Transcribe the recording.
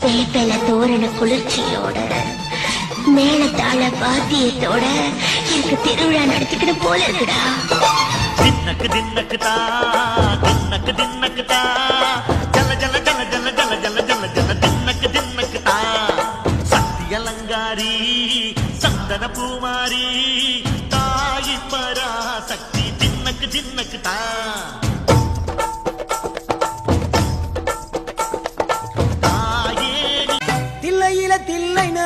வேப்பல தோரண குளிர்ச்சியோட மேளத்தாள வாத்தியத்தோட எனக்கு திருவிழா நடத்திக்கிட்டு போல இருக்குடா. தின்னக்கு தின்னக்கு தா தின்னக்கு தின்னக்கு தா ஜல ஜல ஜல ஜல ஜல ஜல ஜல ஜல தின்னக்கு தின்னக்கு தா சக்தி அலங்காரி சந்தன பூமாரி தாயி பரா சக்தி தின்னக்கு தின்னக்கு தா தில்லையில தில்லைனா